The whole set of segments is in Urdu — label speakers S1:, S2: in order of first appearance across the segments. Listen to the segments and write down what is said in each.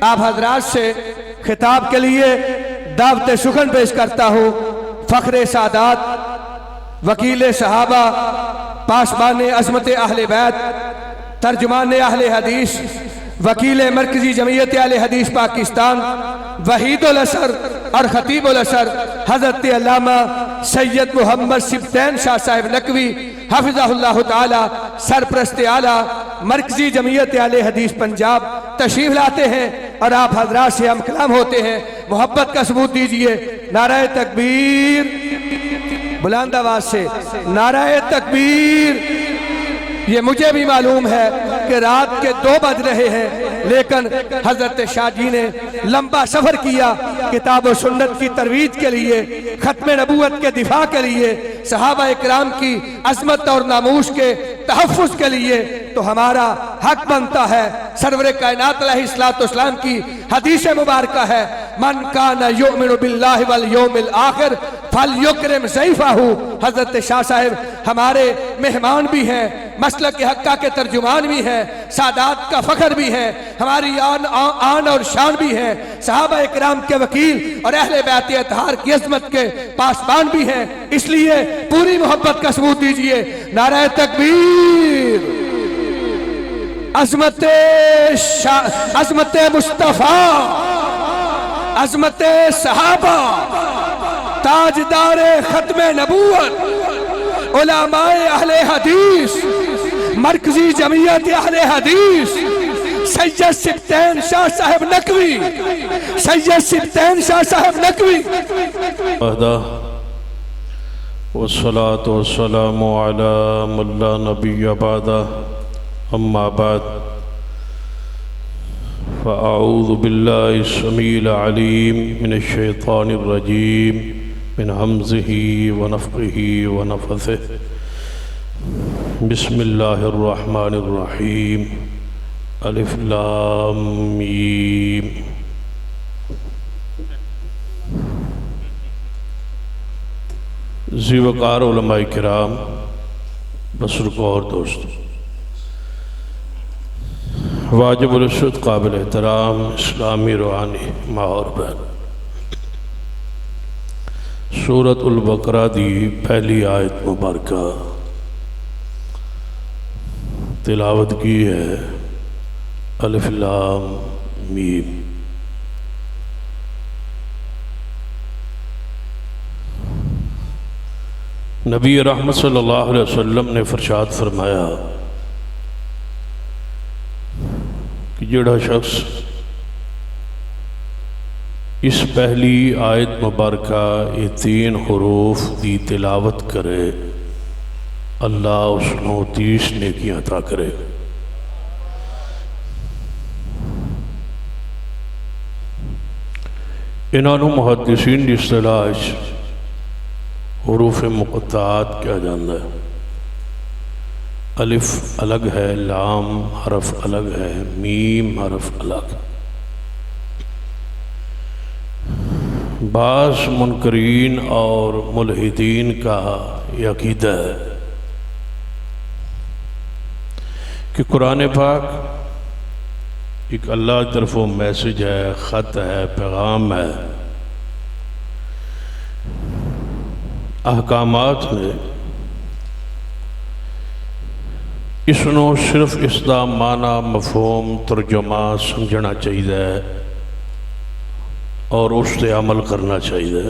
S1: آپ حضرات سے خطاب کے لیے دعوت سخن پیش کرتا ہوں۔ فخر سادات، وکیل صحابہ، پاسبان عظمت اہل بیت، ترجمان اہل حدیث، وکیل مرکزی جمعیت اہل حدیث پاکستان، وحید الاثر اور خطیب الاثر حضرت علامہ سید محمد سبطین شاہ صاحب نقوی حفظہ اللہ تعالی، سرپرست اعلیٰ مرکزی جمعیت اہل حدیث پنجاب تشریف لاتے ہیں اور آپ حضرات سے ہم کلام ہوتے ہیں۔ محبت کا ثبوت دیجئے۔ نعرہ تکبیر، بلند آواز سے نعرہ تکبیر۔ یہ مجھے بھی معلوم ہے کہ رات کے 2 بج رہے ہیں، لیکن حضرت شاہ جی نے لمبا سفر کیا کتاب و سنت کی ترویج کے لیے، ختم نبوت کے دفاع کے لیے، صحابہ اکرام کی عظمت اور ناموس کے تحفظ کے لیے، تو ہمارا حق بنتا ہے۔ سرور کائنات علیہ السلام کی حدیث مبارکہ ہے، من کان یؤمن باللہ والیوم الآخر فلیکرم ضیفہ۔ حضرت شاہ صاحب ہمارے مہمان بھی ہیں، مسلک حقہ کے ترجمان بھی ہیں، سادات کا فخر بھی ہیں، ہماری آن اور شان بھی ہیں، صحابہ اکرام کے وکیل اور اہل بیت اطہار کی عظمت کے پاسبان بھی ہیں۔ اس لیے پوری محبت کا ثبوت دیجئے۔ نعرہ تکبیر۔ عظمت مصطفیٰ، عظمت صحابہ، تاجدار ختم نبوت، علماء اہل حدیث، مرکزی جمعیت اہل حدیث، سید سبطین شاہ صاحب نقوی، سید سبطین شاہ صاحب نقوی۔
S2: والصلاة والسلام على من لا نبي بعده، أما بعد فأعوذ بالله السميع العليم من الشيطان الرجيم من همزه ونفخه ونفثه، بسم الله الرحمن الرحيم، الف لام میم۔ ذی وقار علماء کرام، بزرگوں اور دوستوں، واجب الرشد، قابل احترام اسلامی روحانی ماں اور بہن، سورۃ البقرہ دی پہلی آیت مبارکہ تلاوت کی ہے، الف لام میم۔ نبی رحمت صلی اللہ علیہ وسلم نے ارشاد فرمایا کہ جڑا شخص اس پہلی آیت مبارکہ یہ 3 حروف دی تلاوت کرے، اللہ اس کو 30 نیکیاں عطا کرے۔ انہوں محدثین دی اصطلاح حروف مقطعات کیا جاندہ ہے۔ الف الگ ہے، لام حرف الگ ہے، میم حرف الگ۔ بعض منکرین اور ملحدین کا یہ عقیدہ ہے کہ قرآن پاک ایک اللہ کی طرف وہ میسج ہے، خط ہے، پیغام ہے، احکامات نے اس نو صرف اس دا معنی، مفہوم، ترجمہ سمجھنا چاہیے اور اس سے عمل کرنا چاہیے،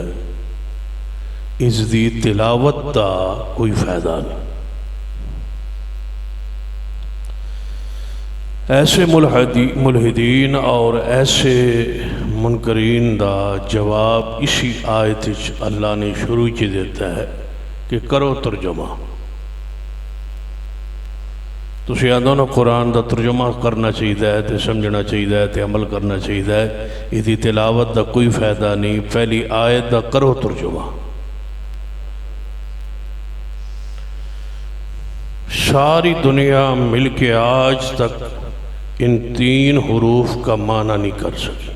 S2: اس دی تلاوت دا کوئی فائدہ نہیں۔ ایسے ملحدین اور ایسے منکرین دا جواب اسی آیت اللہ نے شروع کی دیتا ہے کہ کرو ترجمہ۔ تو دونوں قرآن دا ترجمہ کرنا چاہیے، تے سمجھنا چاہیے، تے عمل کرنا چاہیے، اس دی تلاوت دا کوئی فائدہ نہیں، پہلی آیت دا کرو ترجمہ۔ ساری دنیا مل کے آج تک ان 3 حروف کا معنی نہیں کر سکی،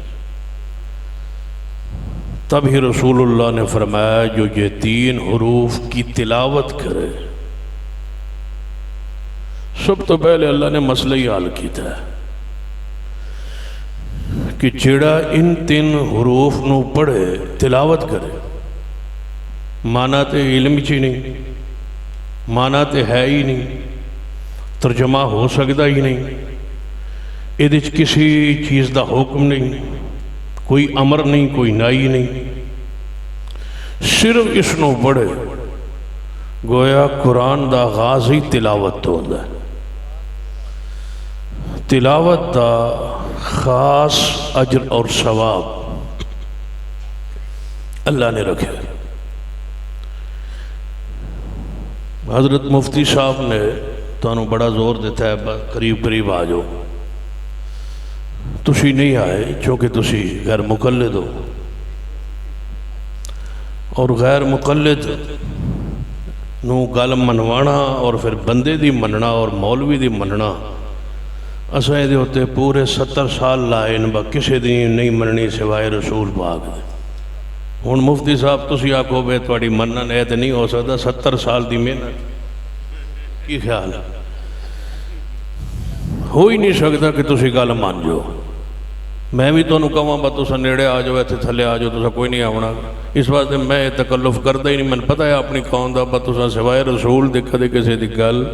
S2: تب ہی رسول اللہ نے فرمایا جو یہ 3 حروف کی تلاوت کرے، سب تو پہلے اللہ نے مسئلہ ہی حل کیتا ہے کہ جڑا ان 3 حروف نو پڑھے تلاوت کرے، معنی تے علم چی نہیں، معنی تے ہے ہی نہیں، ترجمہ ہو سکتا ہی نہیں، یہ کسی چیز دا حکم نہیں، کوئی امر نہیں، کوئی نائی نہیں، صرف اس نو پڑھے گویا قرآن دا آغاز ہی تلاوت تو ہوتا ہے۔ تلاوت دا خاص اجر اور ثواب اللہ نے رکھے۔ حضرت مفتی صاحب نے تانوں بڑا زور دیتا ہے قریب قریب آ جاؤ، تسی نہیں آئے چونکہ تسی غیر مقلد ہو، اور غیر مقلد نو گل منوانا اور پھر بندے دی مننا اور مولوی دی مننا، اساں دے ہوتے پورے 70 سال لائے با کسی دی نہیں مننی سوائے رسول پاک دے۔ ہن مفتی صاحب تسی آکھو بے تواڈی منن اے تے نہیں ہو سکتا، 70 سال دی محنت کی خیال ہے؟ ہو ہی نہیں سکتا کہ تسی گل مان جو۔ میں بھی تانوں کہاں با تساں نیڑے آ جاؤ، ایتھے تھلے آ جاؤ، تساں کوئی نہیں آونا، اس واسطے میں تکلف کردا ہی نہیں، من پتہ ہے اپنی قوم دا، با تساں سوائے رسول دے کدے کسی دی گل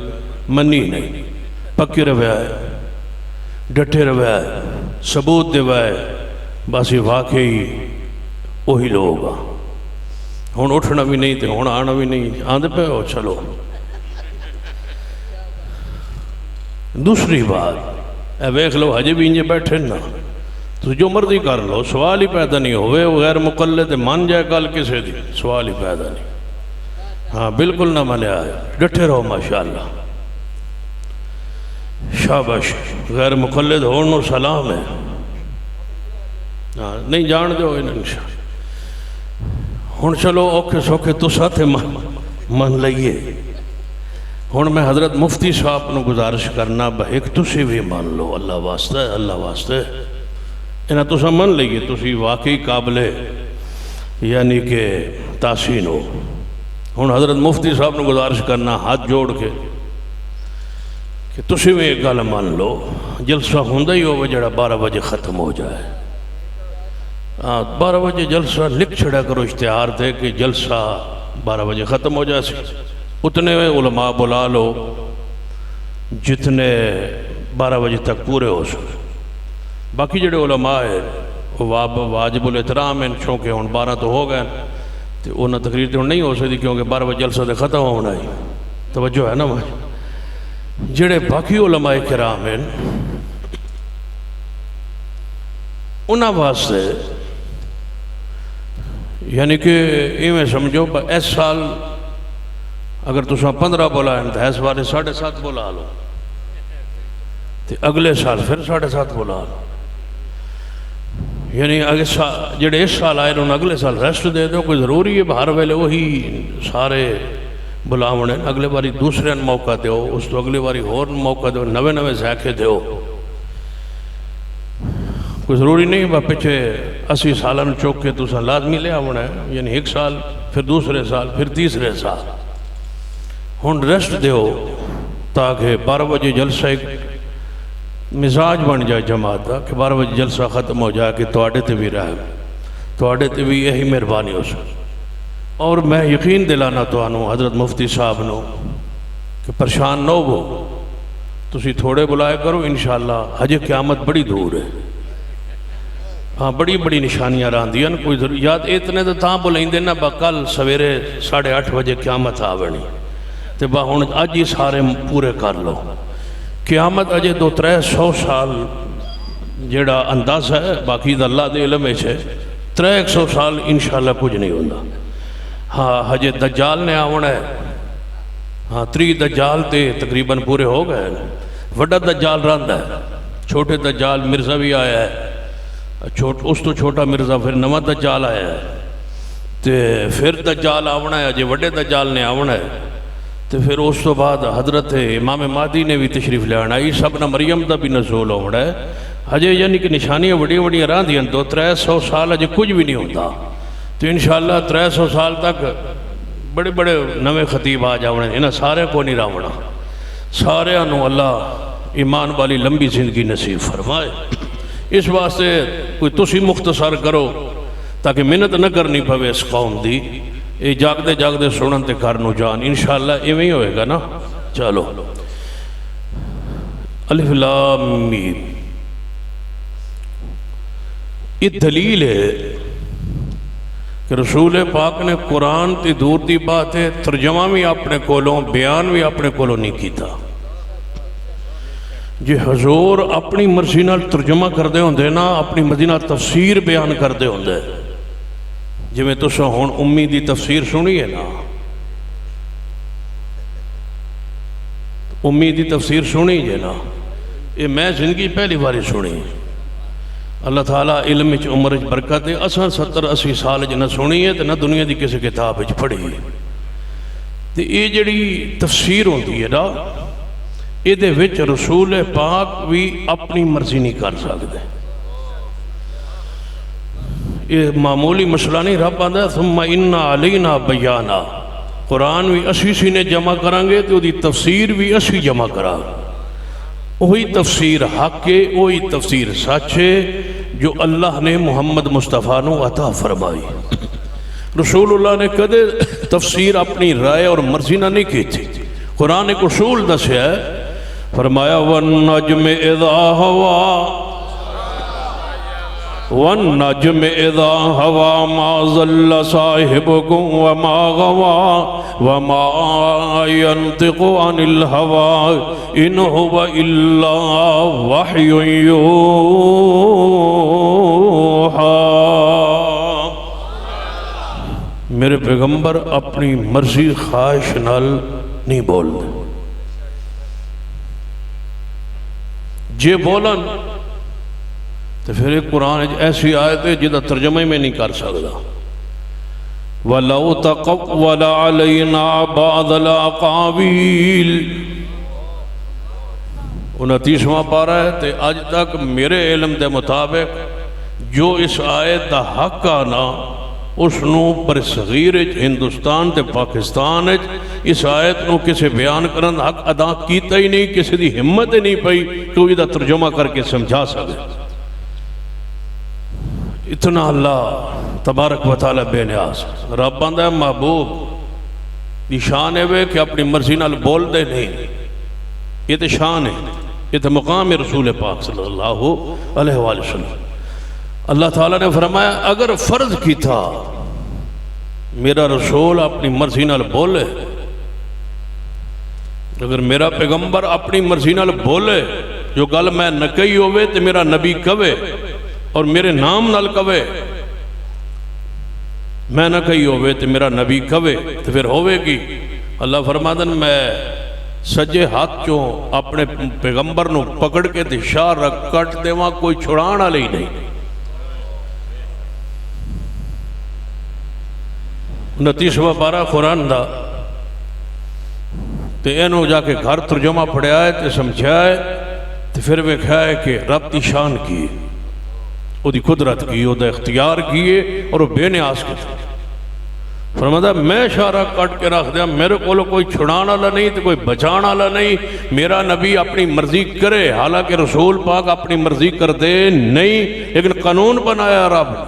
S2: منی نہیں، پکے رویا ہے، ڈٹھے رویا ہے، ثبوت دے وائے، بس یہ واقعی وہی لوگ آ، ہن اٹھنا بھی نہیں تے ہن آنا بھی نہیں، آندے پہ ہو چلو۔ دوسری بات اے ویکھ لو ہجے بھی انجے بیٹھے نا، تو جو مرضی کر لو، سوال ہی پیدا نہیں ہوئے، وہ غیر مقلد مان جائے کل کسے دی، سوال ہی پیدا نہیں۔ ہاں بالکل نہ منیا ہے، ڈٹھے رہو ماشاءاللہ، شاباش، غیر مقلد ہونو سلام ہے، ہاں نہیں جان دو انشاءاللہ۔ ہن چلو اوکھے سوکھے تو ساتھے من لئیے۔ ہن میں حضرت مفتی صاحب نو گزارش کرنا بہیک تسی بھی مان لو، اللہ واسطہ ہے، اللہ واسطہ ہے، انہاں تسا من لئیے، تسی واقعی قابل یعنی کہ تحسین ہو۔ ہن حضرت مفتی صاحب نو گزارش کرنا ہاتھ جوڑ کے کہ تسی بھی ایک گل مان لو، جلسہ ہوندہ ہی ہوئے جڑا 12 بجے ختم ہو جائے، 12 بجے جلسہ لکھ چھڑا کرو اشتہار دے کہ جلسہ 12 بجے ختم ہو جائے، اتنے علماء بلا لو جتنے 12 بجے تک پورے ہو سکے، باقی جڑے علماء ہیں وہ واجب الاحترام ہیں، چونکہ ہن 12 تو ہو گئے تو انہاں تقریر تو نہیں ہو سکتی کیونکہ 12 بجے جلسہ دے ختم ہونا ہی، توجہ ہے نا بھائی۔ جڑے باقی علماء کرام ہیں انہاں واسطے یعنی کہ ایویں سمجھو اس سال اگر تساں 15 بولا ہیں تو اس بارے 7.5 بولا لو، تو اگلے سال پھر 7.5 بولا لو، یعنی جڑے اس سال آئے انہوں اگلے سال ریسٹ دے دو، کوئی ضروری ہے ہر ویلے وہی سارے بلاونے، اگلے باری دوسرے موقع دیو، اس تو اگلے باری اور موقع دیو، نوے ذائقے دیو، کوئی ضروری نہیں با پچھے 80 سالوں چوک کے تو لازمی لے آونا ہے، یعنی 1 سال پھر دوسرے سال پھر تیسرے سال۔ ہن ریسٹ دیو تاکہ 12 بجے جلسہ ایک مزاج بن جائے جماعت دا کہ 12 بجے جلسہ ختم ہو جائے کہ توڑے تے بھی رہے، توڑے تے بھی یہی مہربانی ہو سکے۔ اور میں یقین دلانا تو آنوں حضرت مفتی صاحب نو کہ پریشان نہ ہو، تسی تھوڑے بلائے کرو، انشاءاللہ حج قیامت بڑی دور ہے، ہاں بڑی بڑی نشانیاں راندیاں، کوئی ضرور یاد اتنے تو تاں بلائیں دینا با کل سویرے 8:30 بجے قیامت آوانی، تو با ہون آج ہی سارے پورے کر لو، قیامت اجے 200-300 سال جیڑا اندازہ ہے، باقی دا اللہ دے علم ہے 300 سال انشاءاللہ کچھ نہیں ہوندہ۔ ہاں حج دجال نے آونا ہے، ہاں 3 دجال تے تقریباً پورے ہو گئے، وڈا دجال راندہ ہے، چھوٹے دجال مرزا بھی آیا ہے، اس تو چھوٹا مرزا پھر نواں دجال آیا ہے، تے پھر دجال آونا ہے، اجے وڈے دجال نے آونا ہے، تے پھر اس تو بعد حضرت امام مہدی نے بھی تشریف لے آنا، عیسیٰ ابن مریم دا بھی نزول ہونا ہے، اجے یعنی کہ نشانیاں بڑی بڑی راندیاں، 200-300 سال اجے کچھ بھی نہیں ہوتا، تو انشاءاللہ 300 سال تک بڑے بڑے نوے خطیب آ جاؤنے، انہاں سارے کو نہیں راونا، سارے انہوں اللہ ایمان والی لمبی زندگی نصیب فرمائے۔ اس واسطے کوئی تسی مختصر کرو تاکہ محنت نہ کرنی پوے اس قوم دی. یہ جاگدے جاگدے سنن تے گھر نو جان انشاءاللہ ایویں ہی ہوئے گا نا. چلو الف لام میم. یہ دلیل ہے کہ رسول پاک نے قرآن تی دور دی بات ہے ترجمہ بھی اپنے کولوں بیان بھی اپنے کولوں نہیں کیتا. جی حضور اپنی مرضی نال ترجمہ کردے ہوندے نا اپنی مرضی نال تفسیر بیان کردے ہوندے جی میں تسا ہون امی دی تفسیر سنی ہے نا امی دی تفسیر سنی ہے نا یہ میں زندگی پہلی باری سنی. اللہ تعالیٰ علم وچ عمر وچ برکت ہے. اساں 70-80 سال وچ نہ سنی ہے تے نہ دنیا دی کسی کتاب وچ پڑھی ہے. تے یہ جڑی تفسیر ہوندی ہے نا یہ دے وچ رسول پاک بھی اپنی مرضی نہیں کر سکتے. یہ معمولی مسئلہ نہیں. رب آندا ہے ثم ان علینا بیانا. قرآن بھی اسی سینے جمع کریں گے تو دی تفسیر بھی اسی جمع کریں. وہی تفسیر حق ہے وہی تفسیر سچ ہے جو اللہ نے محمد مصطفیٰ نو عطا فرمائی. رسول اللہ نے کدے تفسیر اپنی رائے اور مرضی نہ نہیں کی تھی. قرآن ایک اصول دسیا ہے. فرمایا والنجم اذا ہوا والنجم اذا ہوا ما ضل صاحبكم وما غوا وما ينطق عن الهوى ان هو الا وحي يوحى. میرے پیغمبر اپنی مرضی خواہش نال نہیں بول دے. جے بولن تو پھر ایک قرآن ایسی آیت ہے جدہ ترجمہ میں نہیں کر سکتا. وَلَوْ تَقَوَّلَ عَلَيْنَا بَعْضَ الْأَقَاوِيلِ 29واں پارہ ہے. تے آج تک میرے علم دے مطابق جو اس آیت دا حق آنا اس نو پر صغیر ہندوستان تے پاکستان اس آیت نو کسے بیان کرن حق ادا کیتا ہی نہیں. کسی دی ہمت ہی نہیں پئی کہ وہ دا ترجمہ کر کے سمجھا سکے. اتنا اللہ تبارک و تعالی بے نیاز. رب آندا ہے محبوب دی شان ہے کہ اپنی مرضی نال بول دے نہیں. یہ تے شان ہے یہ تے مقام رسول پاک صلی اللہ علیہ وآلہ وسلم. اللہ تعالیٰ نے فرمایا اگر فرض کی تھا میرا رسول اپنی مرضی نال بولے اگر میرا پیغمبر اپنی مرضی نال بولے جو گل میں نہ کہی ہوئے تو میرا نبی کہے اور میرے نام نال کہے میں نہ کہی ہوئے تو میرا نبی کہے تو پھر ہوئے گی. اللہ فرمادن میں سجے ہاتھ چوں اپنے پیغمبر نو پکڑ کے تے شاہ رکھ کٹ دے وہاں کوئی چھڑانا لئی نہیں. 29واں پارہ قرآن دا تے اینو جا کے گھر ترجمہ پڑھیا ہے تے سمجھا ہے تے پھر ویکھا ہے کہ رب دی شان کی او دی قدرت کی او دا اختیار کیے اور وہ بے نیاز کی. فرماتا میں اشارہ کٹ کے رکھ دیا میرے کو کوئی چھڑانا والا نہیں تو کوئی بچانا والا نہیں. میرا نبی اپنی مرضی کرے حالانکہ رسول پاک اپنی مرضی کر دے نہیں لیکن قانون بنایا رب نے.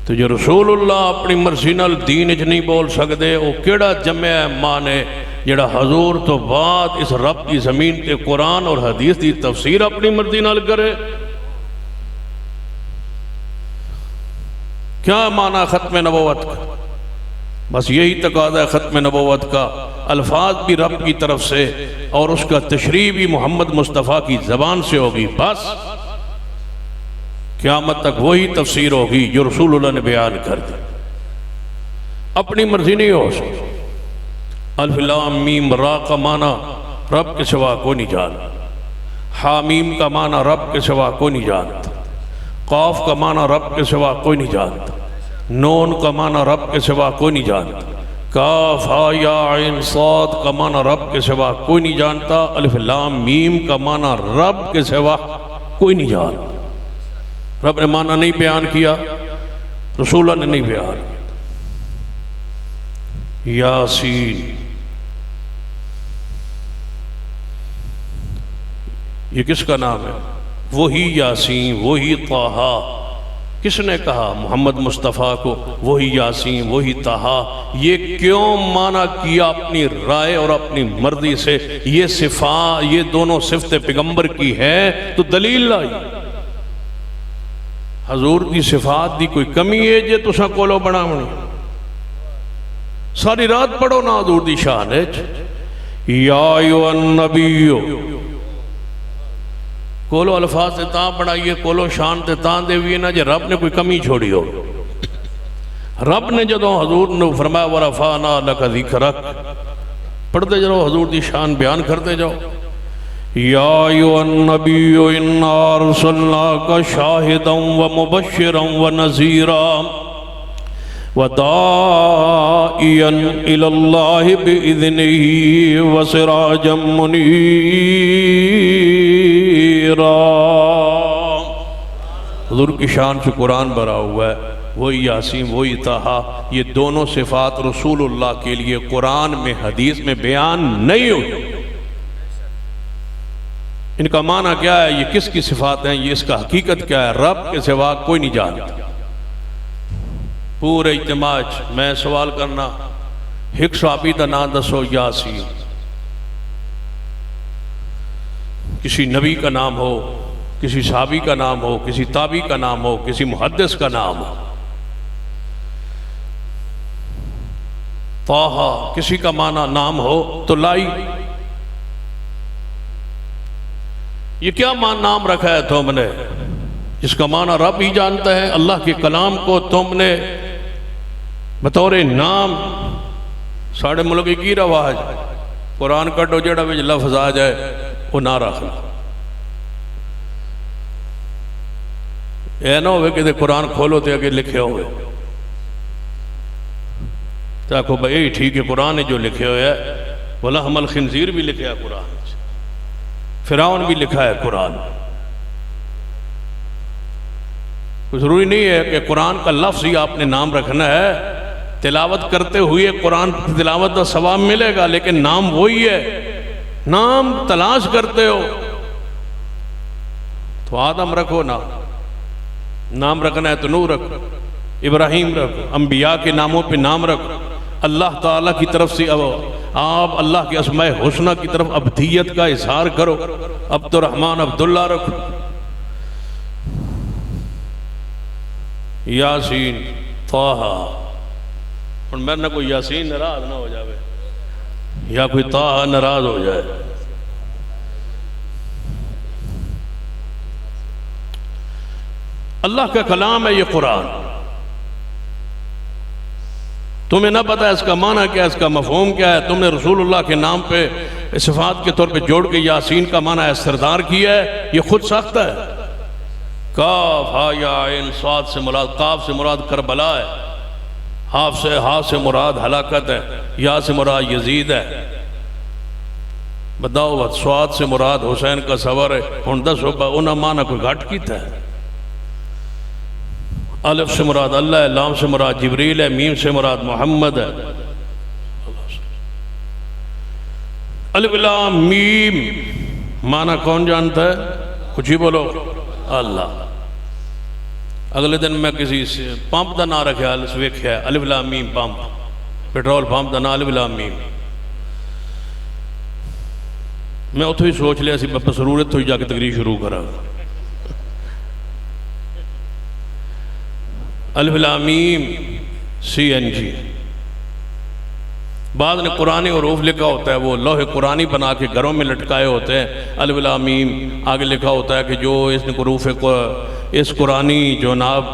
S2: تو جو رسول اللہ اپنی مرضی نال دین اچ نہیں بول سکتے وہ کیڑا جمع ماں نے جڑا حضور تو بعد اس رب کی زمین کے قرآن اور حدیث دی تفسیر اپنی مرضی نال کرے. کیا معنی ختم نبوت کا؟ بس یہی تقاضا ہے ختم نبوت کا. الفاظ بھی رب کی طرف سے اور اس کا تشریح بھی محمد مصطفیٰ کی زبان سے ہوگی. بس قیامت تک وہی تفسیر ہوگی جو رسول اللہ نے بیان کر دی. اپنی مرضی نہیں ہو سکتی. الف لام میم را کا معنی رب کے سوا کوئی نہیں جانتا. حامیم کا معنی رب کے سوا کوئی نہیں جانتا. قاف کا معنی رب کے سوا کوئی نہیں جانتا. نون کا معنی رب کے سوا کوئی نہیں جانتا. کاف ہا یا عین صاد کا معنی رب کے سوا کوئی نہیں جانتا. الف لام میم کا معنی رب کے سوا کوئی نہیں جانتا. رب نے معنی نہیں بیان کیا رسول اللہ نے نہیں بیان کیا. یاسین یہ کس کا نام ہے؟ وہی یاسین، وہی طٰہٰ۔ کس نے کہا؟ محمد مصطفیٰ کو، وہی یاسین، وہی طٰہٰ۔ یہ کیوں معنی کیا اپنی رائے اور اپنی مرضی سے؟ یہ صفات، یہ دونوں صفت پیغمبر کی ہے تو دلیل لائی۔ حضور دی صفات دی کوئی کمی ہے جے تساں کولو بناونی؟ ساری رات پڑھو نا حضور دی شان ہے۔ یا ایھا النبی، کولو الفاظ تے تاں پڑھائیے، کولو شان تے تاں دے ہوئے نا جے رب نے کوئی کمی چھوڑی ہو۔ رب نے جدوں حضور نے فرمایا ورفعنا لک ذکرک، پڑھتے جاؤ حضور دی شان بیان کرتے جاؤ۔ یا ایھا النبی انا ارسلناک شاہدا ومبشرا ونذیرا وداعیا الی اللہ بإذنہ وسراجا منیرا۔ حضور کی شان سے قرآن بھرا ہوا ہے، وہی یاسین، وہی طٰہٰ۔ یہ دونوں صفات رسول اللہ کے لیے قرآن میں، حدیث میں بیان نہیں ہوئی۔ ان کا معنی کیا ہے؟ یہ کس کی صفات ہیں؟ یہ اس کا حقیقت کیا ہے؟ رب کے سوا کوئی نہیں جانتا۔ پورے اجتماع میں سوال کرنا، ایک صحابی دا نام دسو یاسین، کسی نبی کا نام ہو، کسی صحابی کا نام ہو، کسی تابعی کا نام ہو، کسی محدث کا نام ہو۔ طٰہٰ کسی کا معنی نام ہو تو لائی۔ یہ کیا نام رکھا ہے تم نے؟ جس کا معنی رب ہی جانتا ہے۔ اللہ کے کلام کو تم نے بطور نام، ساڑھے ملک کی رواج، قرآن کٹو جڑا وچ لفظ آ جائے وہ نہ رکھنا۔ اے نہ ہوئے کہ قرآن کھولو تے اگے لکھے ہوئے تو آکھو بھائی ٹھیک ہے، قرآن نے جو لکھے ہوئے ہے، وَلَحْمَ الْخِنْزِيرِ بھی لکھا ہے قرآن، فرعون بھی لکھا ہے قرآن۔ کوئی ضروری نہیں ہے کہ قرآن کا لفظ ہی آپ نے نام رکھنا ہے۔ تلاوت کرتے ہوئے قرآن تلاوت کا ثواب ملے گا، لیکن نام وہی ہے۔ نام تلاش کرتے ہو تو آدم رکھو نا، نام رکھنا ہے تو نوح رکھو، ابراہیم رکھو، انبیاء کے ناموں پہ نام رکھو۔ اللہ تعالیٰ کی طرف سے آپ اللہ کے اسماء حسنہ کی طرف عبدیت کا اظہار کرو۔ عبد الرحمن عبداللہ رکھو۔ یاسین، طٰہٰ۔ اور میں نہ کوئی یاسین ناراض نہ ہو جائے یا کوئی طٰہٰ ناراض ہو جائے۔ اللہ کا کلام ہے یہ قرآن۔ تمہیں نہ پتہ ہے اس کا معنی کیا ہے، اس کا مفہوم کیا ہے، تم نے رسول اللہ کے نام پہ صفات کے طور پہ جوڑ کے یاسین کا معنی ہے سردار کیا ہے۔ یہ خود سخت ہے۔ کاف ہا یا عین صاد سے مراد، کاف سے مراد کربلا ہے، ہا سے مراد ہلاکت ہے، یا سے مراد یزید ہے۔ بتاؤ صاد سے مراد حسین کا سور ہے۔ ہن دسو انہاں معنی کوئی گھٹ کیتا ہے؟ الف سے مراد اللہ ہے، لام سے مراد جبریل ہے، میم سے مراد محمد ہے۔ الف لام میم معنی کون جانتا ہے؟ کچھ ہی بولو۔ اللہ۔ اگلے دن میں کسی پمپ دا نام رکھا ہے الف لام میم پمپ، پیٹرول پمپ دا نام الف لام میم۔ میں اتھو ہی سوچ لیا سی بس ضرورت ہوئی جا کے تقریر شروع کرا۔ الف لام میم CNG۔ بعد نے قرآنی حروف لکھا ہوتا ہے، وہ لوح قرآنی بنا کے گھروں میں لٹکائے ہوتے ہیں۔ الف لام میم آگے لکھا ہوتا ہے کہ جو اس نے حروف اس قرآنی جو ناب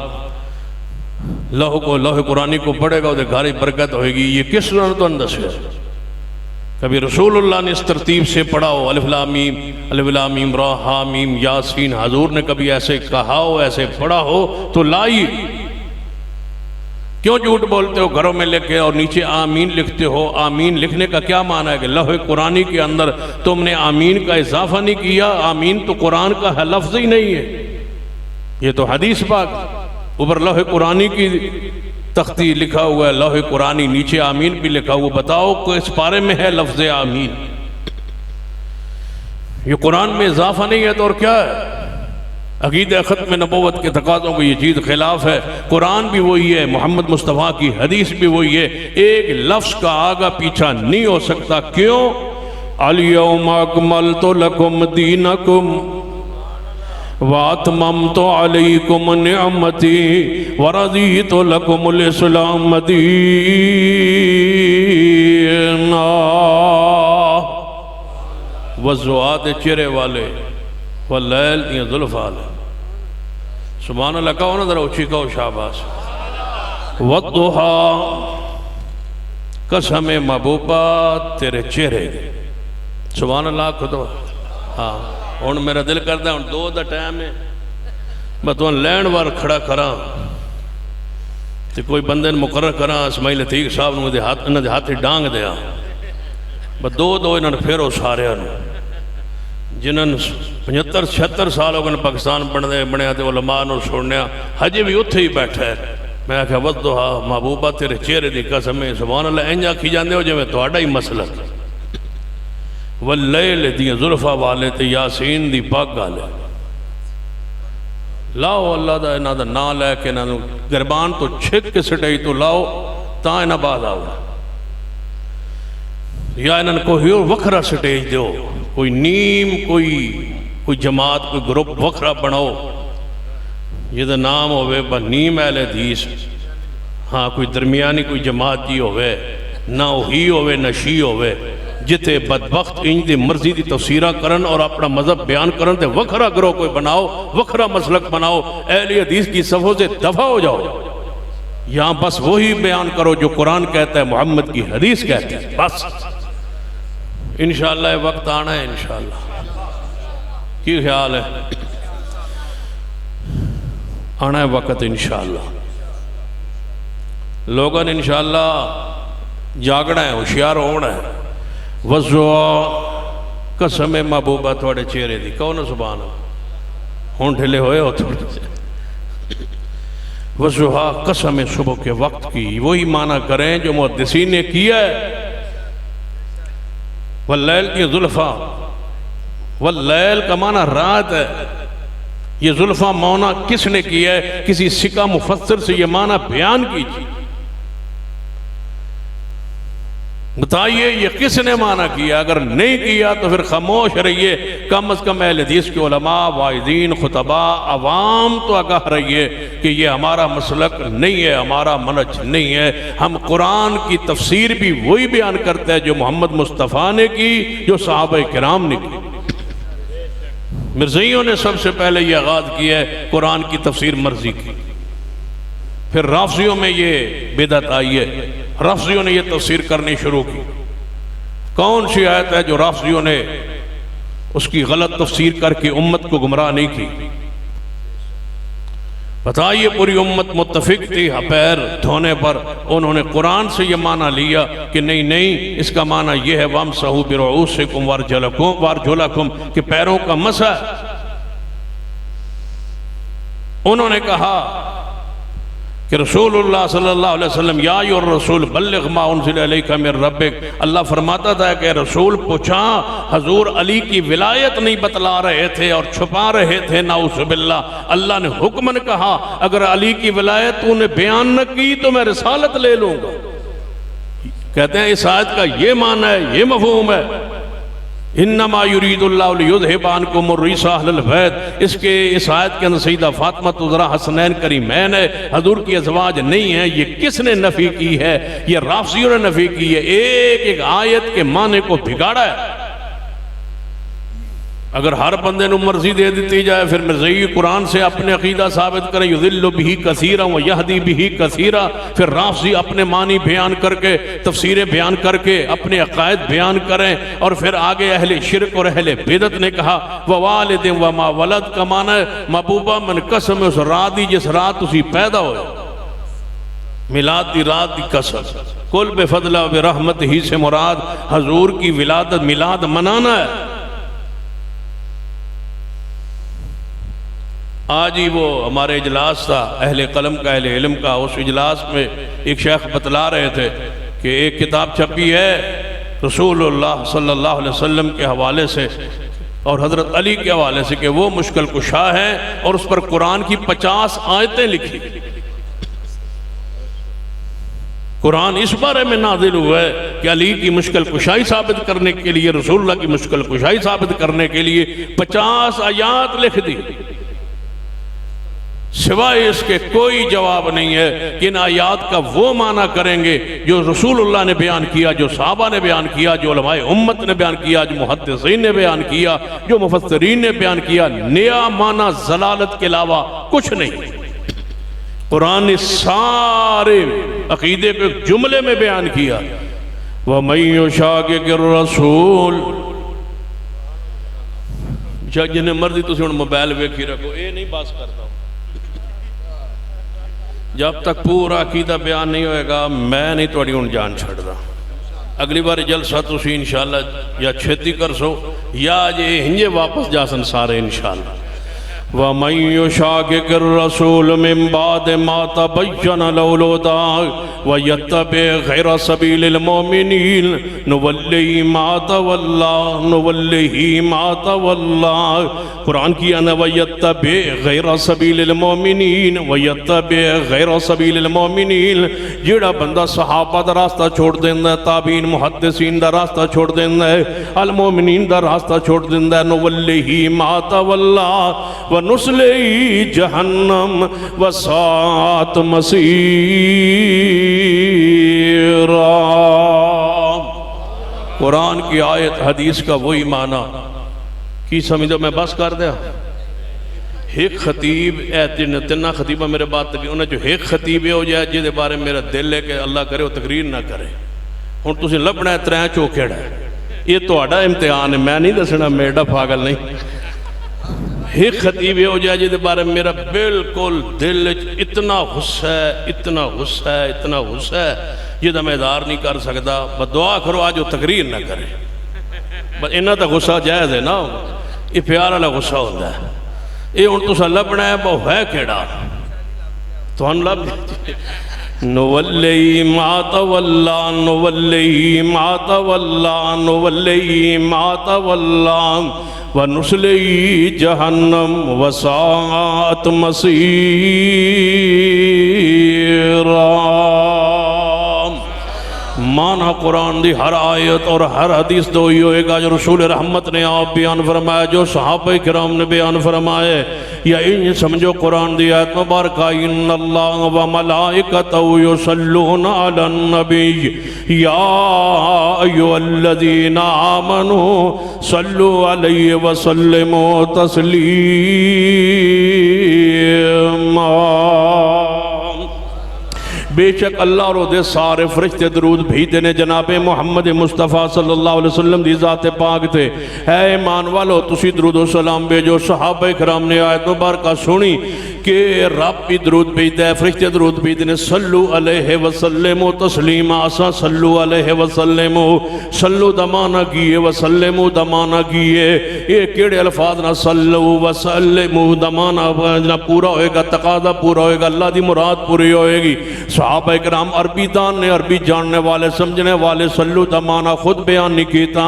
S2: لوح قرآنی کو پڑھے گا اسے گھر برکت ہوئے گی۔ یہ کس طرح تو اندس ہے؟ کبھی رسول اللہ نے اس ترتیب سے پڑھا ہو الف لام میم را ہا میم یاسین، حضور نے کبھی ایسے کہا ہو، ایسے پڑھا ہو تو لائی۔ کیوں جھوٹ بولتے ہو؟ گھروں میں لکھے اور نیچے آمین لکھتے ہو۔ آمین لکھنے کا کیا معنی ہے کہ لوح قرآنی کے اندر تم نے آمین کا اضافہ نہیں کیا؟ آمین تو قرآن کا لفظ ہی نہیں ہے، یہ تو حدیث پاک۔ اوپر لوح قرآنی کی تختی لکھا ہوا ہے، لوح قرآنی، نیچے آمین بھی لکھا ہوا۔ بتاؤ کہ اس پارے میں ہے لفظ آمین؟ یہ قرآن میں اضافہ نہیں ہے تو اور کیا ہے؟ عقیدہ ختم نبوت کے تقاضوں کو یہ چیز خلاف ہے. قرآن بھی وہی ہے, محمد مصطفیٰ کی حدیث بھی وہی ہے, ایک لفظ کا آگا پیچھا نہیں ہو سکتا. کیوں؟ الیوم اکملت لکم دینکم واتممت علیکم نعمتی ورضیت لکم الاسلام دینا. وضوعات چہرے والے واللیل دیاں ظلفال. سبحان اللہ کہو نا ذرا اچھی کہو شاباش. والضحا قسم محبوبہ تیرے چہرے دی. سبحان اللہ کو تو ہاں ہن میرا دل کردا ہن 2 دا ٹائم ہے میں تو لین وار کھڑا کراں تے کوئی بندے مقرر کراں اسماعیل عتیق صاحب نوں دے ہاتھ انہاں دے ہاتھ ڈانگ دیاں بس 2 انہاں نے پھیرو سارے جنہاں 75-76 سال ہو گئے پاکستان بنیا تے علماء نوں سنیا ہجے بھی اتھے ہی بیٹھا ہے. میں آکھیا وضحا محبوبہ تیرے چہرے دی قسم ہے. سبحان اللہ انج آکھی جاندے ہو جویں تہاڈا ہی مسئلہ. واللیل دی زلفا والے تے یاسین دی پاک گالے. لاؤ اللہ دا انہاں دا نا لے کے انہاں نوں گربان تو چھک کے سٹائی تو لاؤ تاں انہاں بعد آؤ. یا انہاں کوئی اور وکھرا سٹیج دیو, کوئی نیم کوئی جماعت کوئی گروپ وکھرا بناؤ یہ دا نام ہوئے با نیم اہل حدیث. ہاں کوئی درمیانی کوئی جماعت جی ہوئے نہ ہی ہوئے نہ شی ہوئے جتے بدبخت انج دی مرضی دی تفسیرہ کرن اور اپنا مذہب بیان کرن تے وکھرا گروہ کوئی بناؤ, وکھرا مسلک بناؤ, اہل حدیث کی صفوں سے دفع ہو جاؤ. یہاں بس وہی بیان کرو جو قرآن کہتا ہے, محمد کی حدیث کہتی ہے. بس انشاءاللہ وقت آنا ہے. انشاءاللہ کی خیال ہے؟ آنا ہے وقت انشاءاللہ. لوگوں انشاءاللہ جاگنا ہے, ہوشیار ہونا ہے. وضوع قسم محبوبہ تھوڑے چہرے دی. کہو نا سبحان اللہ. ہون ڈھلے ہوئے ہو تھوڑے سے. وضوع قسم صبح کے وقت کی. وہی معنی کریں جو محدثین نے کیا ہے. واللیل کی ظلفا, واللیل کا معنی رات ہے. یہ ظلفا معنی کس نے کیا ہے؟ کسی سکہ مفسر سے یہ معنی بیان کیجیے. بتائیے یہ کس نے معنی کیا؟ اگر نہیں کیا تو پھر خاموش رہیے. کم از کم اہل حدیث کے علماء, واعظین, خطباء, عوام تو آگاہ رہیے کہ یہ ہمارا مسلک نہیں ہے, ہمارا منہج نہیں ہے. ہم قرآن کی تفسیر بھی وہی بیان کرتے ہیں جو محمد مصطفیٰ نے کی, جو صحابہ کرام نے کی. مرزائیوں نے سب سے پہلے یہ آغاز کیا ہے قرآن کی تفسیر مرضی کی. پھر رافضیوں میں یہ بدعت آئی ہے, رافضیوں نے یہ تفسیر کرنی شروع کی. کون سی آیت ہے جو رافضیوں نے اس کی غلط تفسیر کر کے امت کو گمراہ نہیں کی؟ بتائیے. پوری امت متفق تھی پیر دھونے پر. انہوں نے قرآن سے یہ معنی لیا کہ نہیں اس کا معنی یہ ہے وامسحوا برؤوسکم وارجلکم کہ پیروں کا مسح. انہوں نے کہا کہ رسول اللہ صلی اللہ علیہ وسلم یا ایھا الرسول بلغ ما انزل الیک من ربک. اللہ فرماتا تھا کہ رسول پوچھا, حضور علی کی ولایت نہیں بتلا رہے تھے اور چھپا رہے تھے نعوذ باللہ. اللہ نے حکمن کہا اگر علی کی ولایت تو نے بیان نہ کی تو میں رسالت لے لوں گا. کہتے ہیں اس آیت کا یہ معنی ہے, یہ مفہوم ہے. انما یرید اللہ لیذھب عنکم الرجس اہل البیت. اس آیت کے اندر سیدہ فاطمہ زہرا حسنین کریمین ہے, حضور کی ازواج نہیں ہیں. یہ کس نے نفی کی ہے؟ یہ رافضیوں نے نفی کی ہے. ایک آیت کے معنی کو بگاڑا ہے. اگر ہر بندے نو مرضی دے دیتی جائے پھر مرزائی قرآن سے اپنے عقیدہ ثابت کریں یضل بہ کثیرا و یہدی بہ کثیرا. پھر رافضی اپنے معنی بیان کر کے, تفسیریں بیان کر کے اپنے عقائد بیان کریں. اور پھر آگے اہل شرک اور اہل بدعت نے کہا ووالد وما ولد کا معنی محبوبہ من قسم اس رات دی جس رات اسی پیدا ہوئے. میلاد دی رات دی قسم. کل بفضلہ و برحمت ہی سے مراد حضور کی ولادت میلاد منانا ہے. آج ہی وہ ہمارے اجلاس تھا اہل قلم کا, اہل علم کا. اس اجلاس میں ایک شیخ بتلا رہے تھے کہ ایک کتاب چھپی ہے رسول اللہ صلی اللہ علیہ وسلم کے حوالے سے اور حضرت علی کے حوالے سے کہ وہ مشکل کشا ہے اور اس پر قرآن کی 50 آیتیں لکھی. قرآن اس بارے میں نازل ہوا ہے کہ علی کی مشکل کشائی ثابت کرنے کے لیے، رسول اللہ کی مشکل کشائی ثابت کرنے کے لیے 50 آیات لکھ دی. سوائے اس کے کوئی جواب نہیں ہے کہ ان آیات کا وہ معنی کریں گے جو رسول اللہ نے بیان کیا، جو صحابہ نے بیان کیا، جو علماء امت نے بیان کیا، جو محدثین نے بیان کیا، جو مفسرین نے بیان کیا. نیا معنی ضلالت کے علاوہ کچھ نہیں. قرآن نے سارے عقیدے کو ایک جملے میں بیان کیا. وَمَن يُشَاقِقِ الرَّسُولِ. جنہیں مرضی تسی ہن موبائل ویکھی رکھو، اے نہیں باس کرتا. جب تک پورا عقیدہ بیان نہیں ہوئے گا میں نہیں توڑی ہن جان چھڑ دا. اگلی بار جلسہ تسی انشاءاللہ یا چھتی کر سو یا جے ہنجے واپس جاسن سارے انشاءاللہ. وَمَن يُشَاقِقِ الرَّسُولِ مِن بَعْدِ مَا تَبَيَّنَ لَهُ الْهُدَىٰ وَيَتَّبِعْ غَيْرَ سَبِيلِ الْمُؤْمِنِينَ نُوَلِّهِ مَا تَوَلَّىٰ. قرآن کی انا وَيَتَّبِعْ غَيْرَ سَبِيلِ الْمُؤْمِنِينَ وَيَتَّبِعْ غَيْرَ سَبِيلِ الْمُؤْمِنِينَ. جڑا بندہ صحابہ دا راستہ چھوڑ دیندہ ہے، تابعین محدثین دا راستہ چھوڑ دیندہ ہے، المومنین دا راستہ چھوڑ دیندہ ہے، نُوَلِّهِ مَا تَوَلَّىٰ وَنُصْلِهِ جَهَنَّمَ وَسَاءَتْ مَصِيرًا. قرآن کی آیت حدیث کا وہی معنی کی سمجھو. میں بس کر دیا. ایک خطیب تنہ خطیبہ میرے بات تک انہیں جو ایک خطیب ہو جائے جہدے بارے میرا دل ہے کہ اللہ کرے وہ تقریر نہ کرے. ہن تسی لبنا ہے ترائیں چوکھڑا ہے. یہ تو اڈا امتحان ہے، میں نہیں دسنا، میڈا پاگل نہیں. ایک خطیب ہو جائے جہدے بارے میرا بالکل دل اتنا غصہ ہے، اتنا غصہ ہے، اتنا غصہ ہے جہاں میں ادار نہیں کر سکتا. بس دعا کرو آج وہ تقریر نہ کرے. بس انہاں تا غصہ جائز ہے نا، یہ پیار والا غصہ ہوتا ہے. یہ ہن تساں لبنا ہے وہ ہے کیڑا تو ہن لب نُوَلِّهِ مَا تَوَلَّىٰ نُوَلِّهِ مَا تَوَلَّىٰ نُوَلِّهِ مَا تَوَلَّىٰ وَنُصْلِهِ جَهَنَّمَ وَسَاءَتْ مَصِيرًا. معنی قرآن دی ہر آیت اور ہر حدیث دو ہی ہوئے گا جو رسول رحمت نے آپ بیان فرمایا، جو صحابہ کرام نے بیان فرمائے. یا ان سمجھو قرآن دی آیت مبارکہ ان اللہ و ملائکتہ یصلون علی النبی یا ایھا الذین آمنوا صلوا علیہ وسلموا تسلیما. بے شک اللہ اور دے سارے فرشتے درود بھیجتے نے جناب محمد مصطفیٰ صلی اللہ علیہ وسلم دی ذات پاک تھے. اے ایمان والو تسی درود و سلام بھیجو. صحابہ کرام نے آیت مبارکہ سنی کہ رب بھی درود بھیجتا ہے، فرشتے درود بھیجتے ہیں. صلو علیہ وسلموا تسلیما. اسا صلو علیہ وسلموا، صلو دمانا کیے، وسلموا دمانا کیے. یہ کیڑے الفاظ نہ صلو وسلموا دمانا نہ پورا ہوئے گا، تقاضا پورا ہوئے گا، اللہ دی مراد پوری ہوئے گی. صحابہ اکرام عربی دان نے، عربی جاننے والے سمجھنے والے صلو دمانا خود بیان نہیں کیتا،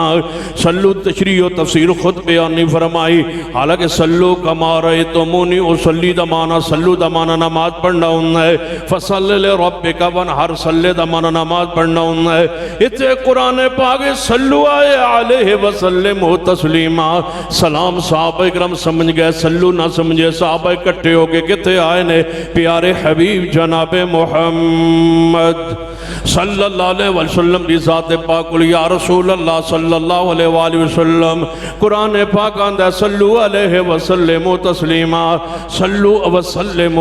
S2: صلو تشریح و تفسیر خود بیان نہیں فرمائی. حالانکہ صلو کما رأیتمونی اصلی دمانا، صلو دمانا نماز پڑھنا ہونا ہے. فصل لربک وانحر، صلی دمانا نماز پڑھنا ہونا ہے. اتنے قرآن پاک صلو علیہ وسلم تسلیما. سلام صحابہ اکرام سمجھ گئے، صلو نہ سمجھے. صحابہ اکٹھے ہو کے کتے آئے نے پیارے حبیب جناب محمد صلی اللہ علیہ وسلم دی ذات پاک یا رسول اللہ صلی اللہ علیہ وآلہ وسلم. قرآن پاک آندہ ہے صلو علیہ وسلم تسلیما. صلو وسلم،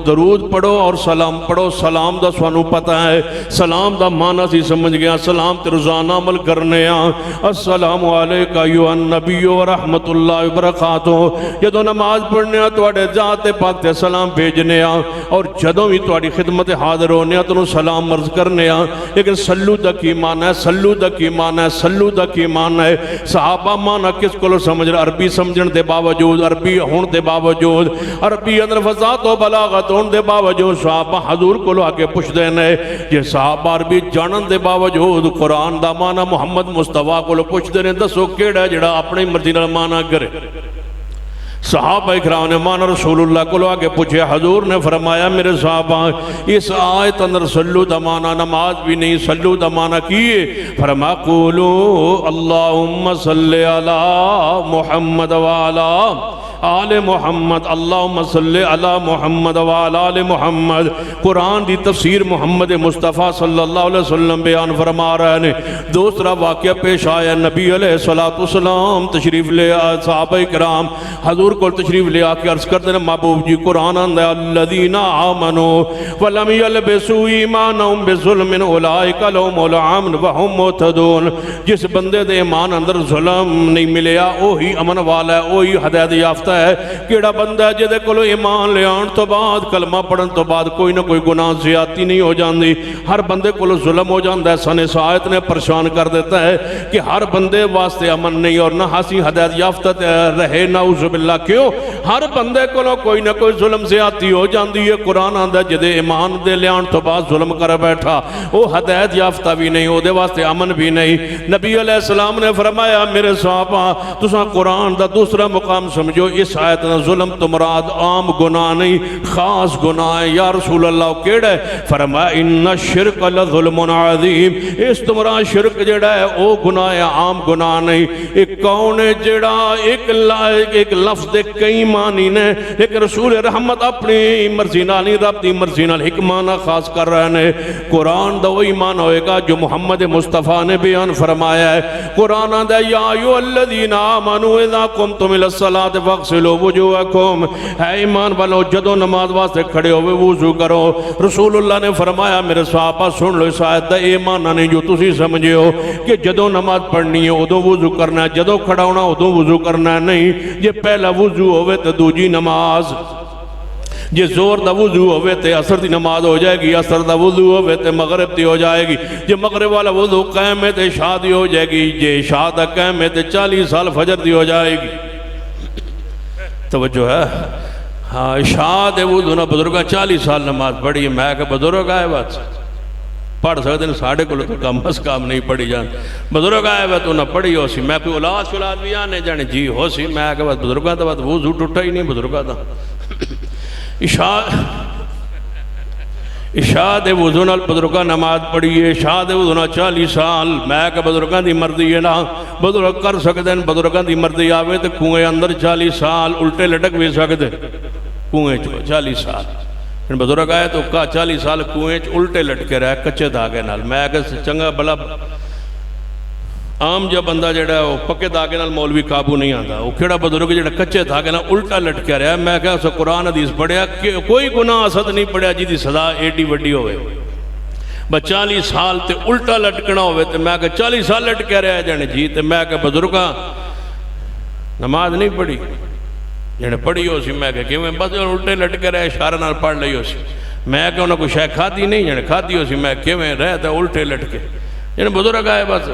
S2: درود پڑھو اور سلام پڑھو. سلام دا سوانو پتہ ہے، سلام دا معنی سی سمجھ گیا. سلام تے روزانہ عمل کرنے آن. السلام علیکہ ایھا النبی ورحمت اللہ وبرکاتہ. جدو نماز پڑھنے آن تو اڑے ذات پاک تے سلام بھیجنے آن، اور جدو بھی تو اڑی خدمت حاضر ہونے آن تو سلام مرض کرنے آن. لیکن صلو دا کی معنی ہے، صلو دا کی معنی ہے، صلو دا کی معنی ہے. صحابہ معنی کس کو سمجھ رہا؟ عربی سمجھن دے باوجود، عربی ہون دے باوجود، عربی اندر فصاحت و بلاغت ہون دے باوجود صحابہ حضور کو آ کے پوچھ دینے جے صحابہ عربی جانن دے باوجود قرآن دا معنی محمد مصطفیٰ کو پوچھ دینے دسو کیڑا جڑا اپنے مرضی نال معنی کرے صحابہ اکرام نے مانا رسول اللہ کو آگے پوچھے حضور نے فرمایا میرے صحابہ اس آیت اندر صلو دمانا نماز بھی نہیں صلو دمانا کیے فرما قولو اللہم صلی علی محمد وعلا آل محمد اللہم صلی علی محمد وعلا آل محمد قرآن دی تفسیر محمد مصطفیٰ صلی اللہ علیہ وسلم بیان فرما رہے ہیں دوسرا واقعہ پیش آیا نبی علیہ السلام تشریف لے صحابہ اکرام حضور کو تشریف لے آکے عرض کرتے ہیں محبوب جی قرآن اندھے الذین آمنوا ولم یلبسوا ایمانہم بظلم اولئک لہم الامن وہم مہتدون جس بندے دے ایمان اندر ظلم نہیں ملیا وہی امن والا ہے وہی ہدایت یافتہ ہے کیڑا بندہ ہے جدے کولو ایمان لے آن تو بعد کلمہ پڑھن تو بعد کوئی نہ کوئی گناہ زیادتی نہیں ہو جاندی ہر بندے کولو ظلم ہو جاندہ ہے سن اس آیت نے پریشان کر دیتا ہے کہ ہر بندے واسطے امن نہیں اور نہ ہاسی ہدایت یافتہ رہے نعوذ باللہ کیوں ہر بندے کو کوئی نہ کوئی ظلم زیادتی ہو جاندی ہے قرآن آندہ جدے ایمان دے لیان تو بعد ظلم کر بیٹھا وہ ہدایت یافتہ بھی نہیں ہو دے واسطے امن بھی نہیں نبی علیہ السلام نے فرمایا میرے صحابہ تساں قرآن دا دوسرا مقام سمجھو اس آیت نا ظلم تو مراد عام گناہ نہیں خاص گناہ ہے یا رسول اللہ کیڑا ہے فرمایا ان الشرک لظلم عظیم اس تو مراد شرک جڑا ہے او گناہ عام گناہ نہیں ایک کون ہے جڑا ایک لفظ دے کئی معنی نے لیکن رسول رحمت اپنی مرضی نال رب دی مرضی نال ایک معنی خاص کر رہے ہیں قرآن دا وہی معنی ہوئے گا جو محمد مصطفیٰ نے بیان فرمایا ہے قرآن دا یا ایھا الذین آمنوا اذا قمتم الی الصلاۃ فاغسلوا وجوہکم اے ایمان والو جدو نماز واسطے کھڑے ہوئے وضو کرو رسول اللہ نے فرمایا میرے صحابہ سن لو اس آیت دا اے معنی نہیں جو تسی سمجھے ہو کہ جدو نماز پڑھنی ہے ادو وضو کرنا ہے جدو کھڑا ہونا ادو وضو کرنا ہے نہیں یہ پہلا وضو ہوئے تو دوجی نماز جے زور دا وضو ہوئے تے عصر دی نماز ہو جائے گی عصر دا وضو ہوئے تے مغرب دی ہو جائے گی جے مغرب والا وضو قائم ہے تے عشاء دی ہو جائے گی جے عشاء دا قائم ہے تے 40 سال فجر دی ہو جائے گی توجہ ہے ہاں عشاء دے وضو نا بزرگاں 40 سال نماز پڑھی ہے میں کہ بزرگ آئے بات پڑھ سکتے ہیں ساڑھے کو تو کم از کم نہیں پڑھی جان بزرگ آئے بات انہاں پڑھی ہو سی میں کوئی اولاد شلاد بھی آنے جانے جی ہو سی میں کہ بات بزرگاں دا بات وضو ٹوٹا ہی نہیں بزرگاں دا عشاء دے وضو نال بزرگاں نماز پڑھی ہے عشاء دے وضو نال 40 سال میں کہ بزرگاں دی مرضی ہے نا بزرگ کر سکتے ہیں بزرگاں دی مرضی آوے تو کنویں اندر 40 سال الٹے لٹک بھی سکتے کنویں 40 سال بزرگ آئے تو 40 سال کنویں الٹے لٹکے رہے کچے دھاگے نال میں کہ چنگا بلا عام جو بندہ جڑا ہے وہ پکے دھاگے نال مولوی قابو نہیں آتا وہ کیڑا بزرگ جڑا کچے دھاگے نال الٹا لٹکے رہا میں کہ اسے قرآن حدیث پڑھیا کوئی گناہ اسد نہیں پڑھیا جی دی سزا ایڈی وڈی ہوئے بس 40 سال تے الٹا لٹکنا ہوئے تے میں کہ 40 سال لٹکے رہا جانے جی تے میں کہ بزرگاں نماز نہیں پڑھی جنہیں پڑھی ہو سی میں کہ میں بس الٹے لٹکے رہے اشارہ نال پڑھ لئی ہو سی میں کہ انہوں کو شاید کھاتی نہیں جنہیں کھاتی ہو سی میں کہ میں رہے تھے الٹے لٹکے جنہیں بزرگ آئے بس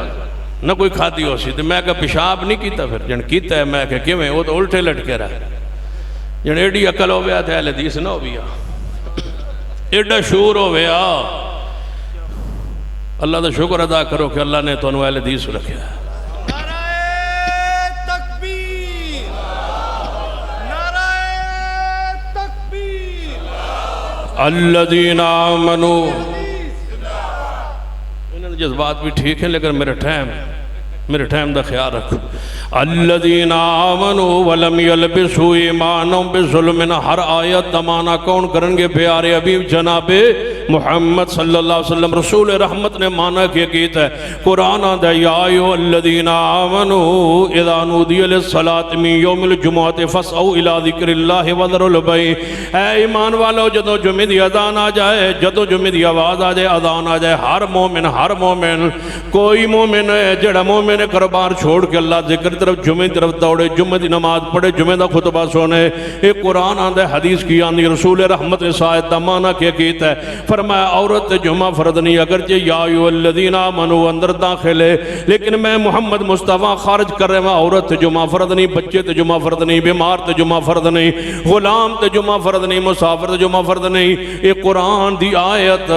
S2: نہ کوئی کھاتی ہو سی تو میں کہ پیشاب نہیں کیتا پھر جنہیں کیتا ہے میں کہ میں وہ تو الٹے لٹکے رہے جنہیں ایڈی عقل ہو گیا تھا اہل حدیث نہ ہو گیا ایڈا شعور ہو گیا اللہ دا شکر ادا کرو کہ اللہ نے تو انہوں اہل حدیث رکھا ہے الذین آمنوا انہوں جذبات بھی ٹھیک ہیں لیکن میرے ٹائم دا خیال رکھو الذین آمنوا ولم یلبسوا ایمانہم بظلم ہر آیت دمانا کون کرنگے پیارے حبیب جناب محمد صلی اللہ علیہ وسلم رسول رحمت نے مانا کیا کیتا ہے قرآن آدھا یا ایھا الذین آمنوا اذا نودی للصلاۃ من یوم الجمعۃ فاسعوا الی ذکر اللہ وذروا البیع اے ایمان والو جدو جمعہ دی اذان آ جائے جدو جمعہ دی آواز آ جائے اذان آ جائے ہر مومن کوئی مومن ہے جڑا مومن کاروبار چھوڑ کے اللہ ذکر طرف جمعہ طرف دوڑے جمعہ دی نماز پڑھے جمعہ دا خطبہ سنے ایک قرآن آدھا حدیث کی آندھی رسول رحمت نے سایت دا مانا کیا کیتا ہے فرمایا عورت جمعہ فرض نہیں، اگرچہ یا ایھا الذین آمنوا اندر داخل ہے، لیکن میں محمد مصطفیٰ خارج کر رہا ہوں، عورت جمعہ فرض نہیں، بچے تے جمعہ فرض نہیں، بیمار تے جمعہ فرض نہیں، غلام تے جمعہ فرض نہیں، مسافر تے جمعہ فرض نہیں۔ یہ قرآن دی آیت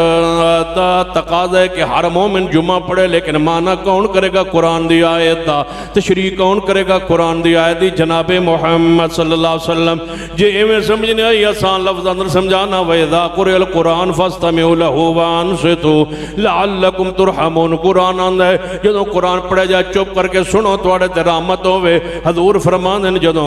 S2: دا تقاضا ہے کہ ہر مومن جمعہ پڑھے، لیکن معنی کون کرے گا قرآن دی آیت دا، تشریح کون کرے گا قرآن دی آیت دی؟ جناب محمد صلی اللہ علیہ وسلم۔ جے ایویں سمجھنے آئی آسان لفظ اندر سمجھانا، وَإِذَا قُرِئَ الْقُرْآنُ فَاسْتَمِعُوا لَهُ وَأَنصِتُوا لَعَلَّكُمْ تُرْحَمُونَ۔ قرآن آندا ہے جدوں قرآن پڑھے جائے چپ کر کے سنو تواڈے تے رحمت ہوے۔ حضور فرماندے نے جدوں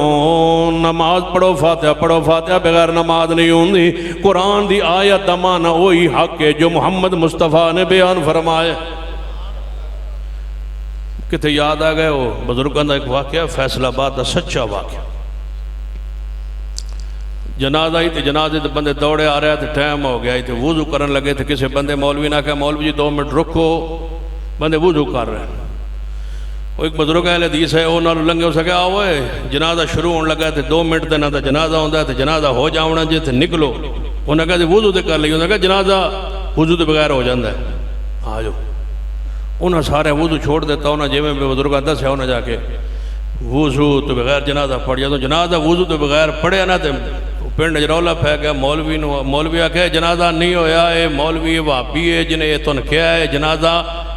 S2: نماز پڑھو فاتحہ پڑھو، فاتحہ بغیر نماز نہیں ہوندی۔ قرآن دی آیت دا معنی وہی حق ہے جو محمد مصطفیٰ نے بیان فرمایا۔ کتے یاد آ گئے وہ بزرگاں دا ایک واقعہ، فیصل آباد دا سچا واقعہ۔ جنازہ ہی تے جنازے تے بندے دوڑے آ رہے تھے، ٹائم ہو گیا تے وضو کرن لگے تھے، کسی بندے مولوی نے کہا مولوی جی 2 منٹ رکو، بندے وضو کر رہے ہیں۔ وہ ایک بزرگ اہل حدیث ہے، وہ نالوں لنگے ہو سکے آوے جنازہ شروع ہونے لگا تے 2 منٹ تے نہ تے جنازہ ہوندا تے جنازہ ہو جاونا جی تے نکلو۔ انہوں نے کہا جی وضو تے کر لئی، انہوں نے کہا جنازہ وضو تے بغیر ہو جاندہ ہے، آ جاؤ۔ انہوں سارے وضو چھوڑ دیتا، انہوں جی میں بزرگاں دس ہے، انہوں جا کے وضو تو بغیر جنازہ پڑھ جاتا، جنازہ وضو تو بغیر پڑھے نا تے پنڈ رولا پھے گیا، مولوی آکھے جنازہ نہیں ہویا، اے مولوی وہابی ہے جنہیں یہ تن کیا ہے جنازہ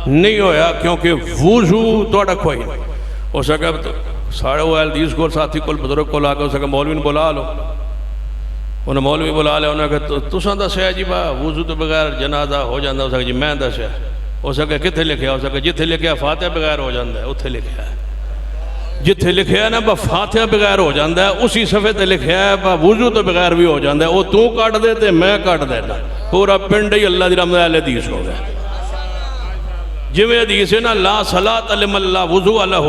S2: نہیں ہویا کیونکہ وضو توڑا کوئی نہیں ہو سکا۔ ساڑھے وہ حدیث کو ساتھی کو بزرگ کو لا کے ہو سکا مولوی نے بلا لو، انہیں مولوی بلا لیا، انہوں نے کہا تساں دسیا جی با وضو تو بغیر جنازہ ہو جاندہ، ہو سکا جی میں دسیا، ہو سکا کتھے لکھیا، ہو سکا جتھے لکھیا فاتحہ بغیر ہو جاندہ ہے اتھے لکھیا ہے، جتھے لکھیا ہے نا با فاتحہ بغیر ہو جاندہ ہے اسی صفحے تے لکھیا ہے با وضو تو بغیر بھی ہو جاندہ ہے، وہ تو کاٹ دے تے میں کاٹ دینا، پورا پنڈ ہی اللہ دی رحمت اہل حدیث ہو گیا۔ جویں حدیث ہے نا لا صلاۃ لمن لا وضوء لہ،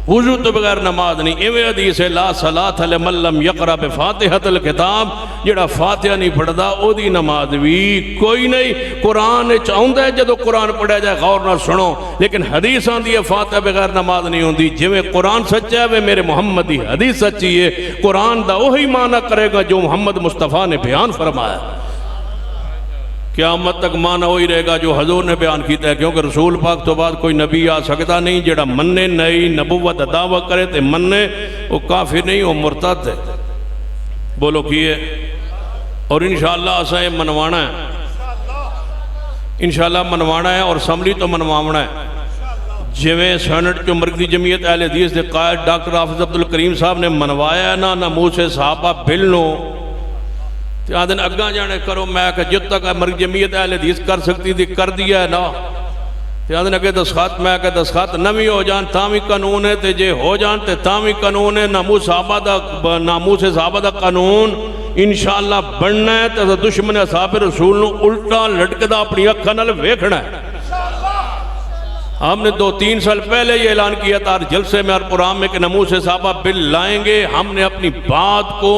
S2: وضو تو بغیر نماز نہیں، ایویں حدیث ہے لا صلاۃ لمن لم یقرأ بفاتحۃ الکتاب، جڑا فاتحہ نہیں پڑھدا او دی نماز بھی کوئی نہیں۔ قرآن چاہندا ہے جدو قرآن پڑھا جائے غور نہ سنو، لیکن حدیث آندی ہے فاتحہ بغیر نماز نہیں ہوندی۔ جویں قرآن سچا ہے وہ میرے محمد دی حدیث سچی ہے، قرآن دا وہی معنی کرے گا جو محمد مصطفیٰ نے بیان فرمایا۔ قیامت تک معنی وہی رہے گا جو حضور نے بیان کیتا ہے، کیونکہ رسول پاک تو بعد کوئی نبی آ سکتا نہیں، جڑا مننے نئی نبوت دعویٰ کرے تے مننے وہ کافر نہیں، وہ مرتد ہے۔ بولو کیے اور انشاءاللہ اساں یہ منوانا ہے، انشاءاللہ منوانا ہے اور اسمبلی تو منوانا ہے۔ جویں سینٹ جو مرکزی جمعیت اہل حدیث دے قائد ڈاکٹر حافظ عبدالکریم صاحب نے منوایا ہے نا ناموس صحابہ بل نو، تے آدھن اگاں جانے کرو، میں کہ جت تک مرکزی جمعیت اہل حدیث کر سکتی تھی کر دیا ہے نا، تے آدھن اگے دستخط، میں کہ دستخط نمی ہو جان تامی قانون ہے، تے جے ہو جان تے تامی قانون ہے، ناموس صحابہ دا قانون انشاءاللہ بننا ہے، تے دشمن اصحاب رسول نو الٹا لٹکدا اپنی اکھاں نال ویکھنا ہے۔ ہم نے 2-3 سال پہلے یہ اعلان کیا تھا ہر جلسے میں ہر پروگرام میں کہ ناموس صحابہ بل لائیں گے۔ ہم نے اپنی بات کو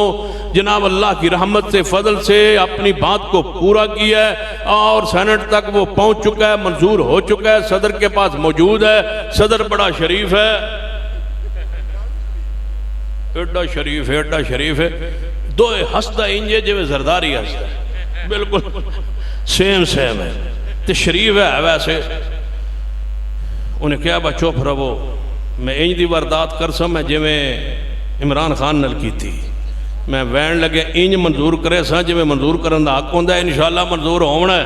S2: جناب اللہ کی رحمت سے فضل سے اپنی بات کو پورا کیا ہے اور سینٹ تک وہ پہنچ چکا ہے، منظور ہو چکا ہے، صدر کے پاس موجود ہے۔ صدر بڑا شریف ہے، ایڈا شریف ہے، ایڈا شریف ہے، دو ہستہ انجے جو زرداری ہستہ ہے، بالکل سیم ہے، تو شریف ہے ویسے۔ انہیں کیا با چوپ رہو، میں انج دی واردات کرسا میں جو میں عمران خان نل کی تھی، میں وین لگے انج منظور کرے سا جو میں منظور کرن دا حق ہوندہ ہے، انشاءاللہ منظور ہونا ہے۔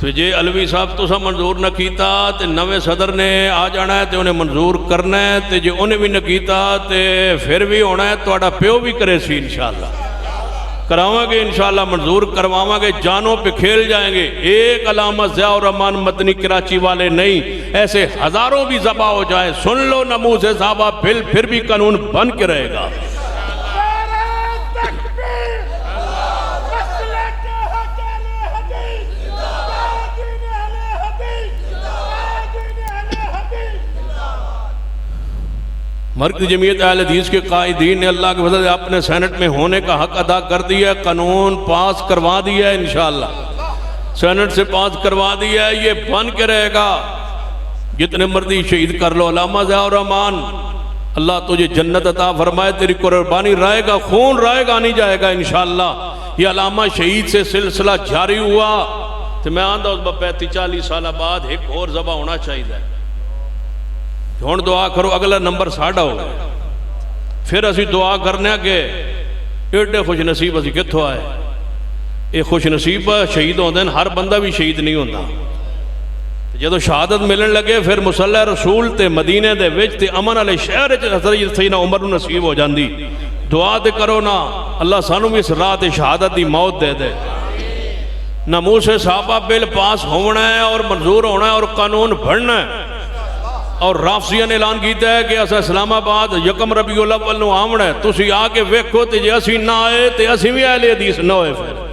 S2: تو جے علوی صاحب تو سا منظور نہ کیتا تے نوے صدر نے آ جانا ہے تے انہیں منظور کرنا ہے، تے جے انہیں بھی نہ کیتا تے پھر بھی ہونا ہے، تو آڑا پیو بھی کرے سی انشاءاللہ کراواں گے، انشاءاللہ منظور کرواواں گے، جانوں پہ کھیل جائیں گے۔ ایک علامہ ضیاء الرحمن مدنی کراچی والے نہیں، ایسے ہزاروں بھی ذبح ہو جائیں، سن لو ناموس صحابہ بل پھر بھی قانون بن کے رہے گا۔ مرکزی جمعیت اہل حدیث کے قائدین نے اللہ کے فضل سے اپنے سینٹ میں ہونے کا حق ادا کر دیا ہے، قانون پاس کروا دیا ہے، انشاءاللہ سینٹ سے پاس کروا دیا ہے، یہ بن کے رہے گا۔ جتنے مرضی شہید کر لو، علامہ ضیاء الرحمن اللہ تجھے جنت عطا فرمائے، تیری قربانی رائے گا، خون رائے گا نہیں جائے گا انشاءاللہ۔ یہ علامہ شہید سے سلسلہ جاری ہوا تو میں آندھا اس با 35-40 سالہ بعد ایک اور ذبح ہونا چاہیے۔ ہون دعا کرو اگلا نمبر ساڑھا ہو گئے، پھر اسی دعا کرنے کہ ایڈے خوش نصیب اسی کتھو آئے۔ یہ خوش نصیب شہید ہوندے ہیں، ہر بندہ بھی شہید نہیں ہوندہ۔ جدو شہادت ملن لگے پھر مصلی رسول تے مدینے دے وچ تے امن علی شہر حضرت سیدنا عمر نصیب ہو جاندی۔ دعا تے کرو نا اللہ سانو بھی اس رات شہادت دی موت دے دے۔ ناموس صحابہ بل پاس ہونا ہے اور منظور ہونا ہے اور قانون بڑھنا ہے۔ اور رافضیہ نے اعلان کیتا ہے کہ اسا اسلام آباد یکم ربیع الاول نو آمنا ہے، تسی آکے ویکھو تے جے اسی نہ آئے تے اسی بھی اہل حدیث نہ ہوئے پھر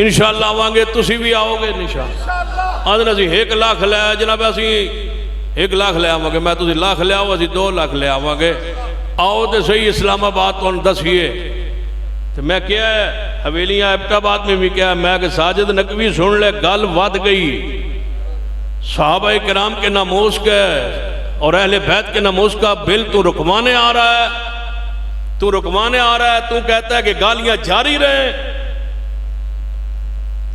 S2: انشاءاللہ آوانگے، تسی بھی آؤ گے انشاءاللہ۔ آدھنا سی 1 لاکھ لے آئے جناب، اسی 1 لاکھ لے آوانگے، میں تسی لاکھ لے آؤ، اسی 2 لاکھ لے آوانگے۔ آؤ تے صحیح اسلام آباد تو دسیے۔ تو میں کیا ہے حویلیاں ابٹ آباد میں بھی کیا ہے، میں کہ ساجد نقوی سن لے گل ود گئی۔ صحابہ کرام کے ناموس کے اور اہل بیت کے ناموس کا بل تو رکوانے آ رہا ہے، تو رکوانے آ رہا ہے، تو کہتا ہے کہ گالیاں جاری رہیں،